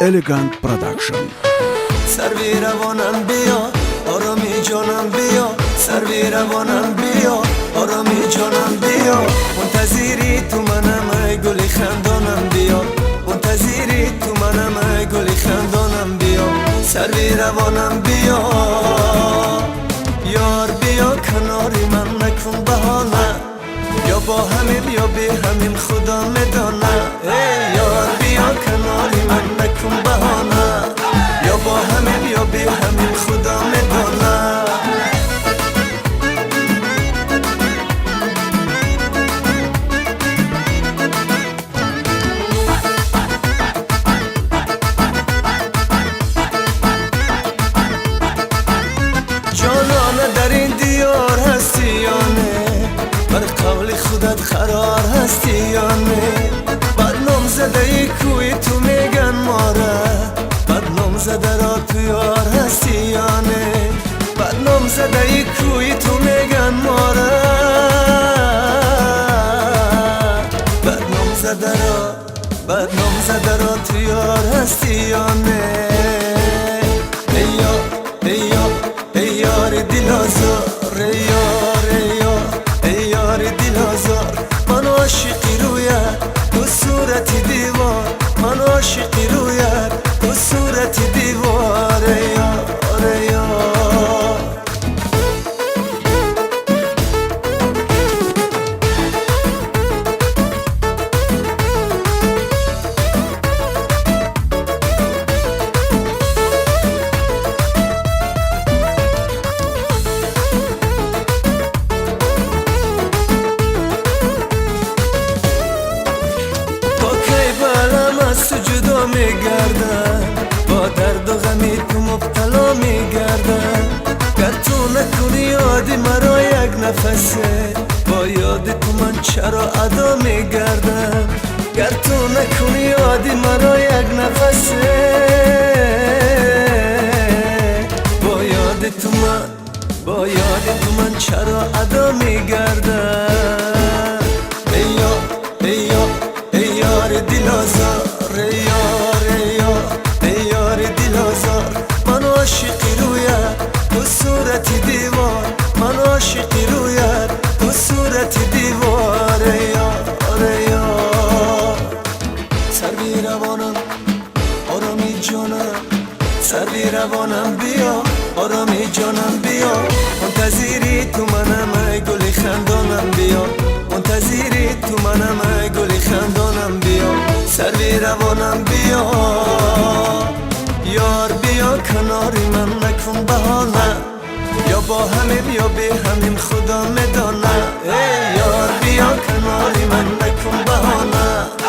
Elegant Production. سروی روانم بیا آرامی جانم بیا سروی روانم بیا آرامی جانم بیا منتظری تو منم ای گلی خندانم بیا منتظری تو منم ای گلی خندانم بیا سروی روانم بیا یار بیا کناری من نکن بهانه یا با همیم یا بی همیم خدا میدانه ای یار بیا کناری من نکن بهانه یا با همیم یا بی همیم خدا میدانه جانانه در این دیار هستی یا نه بر قول خودت قرار هستی یا نه بدنام زده ای کوی تو میگن ماره بدنام زده را تو یار هستی یا نه بدنام زده ای کوی تو میگن ماره بدنام زده را تو یار هستی یا نه ای یار دل آزار ای یار دل آزار من عاشقی رویت تو صورتی دیوار من عاشقی رویت تو صورتی دیوار ای یار جدا میگردن با درد و غمی تو مبتلا میگردن گر تو نکنی یادی مرا یک نفسه با یاد تو من چرا ادا میگردم گر تو نکنی یادی مرا یک نفسه با یاد تو من چرا ادا میگردم ای یار دل آزار ای یار دل آزار من عاشقی رویت تو صورتی دیوار من عاشقی رویت تو صورتی دیوار ای یار سروی روانم آرامی جانم سروی روانم بیا آرامی جانم بیا منتظری تو منم ای گلی خندانم بیا منتظری تو منم ای گلی خندانم بیا سروی روانم بیا یار بیا کناری من نکن بهانه یا با همیم یا بی همیم خدا میدانه ای یار بیا کناری من نکن بهانه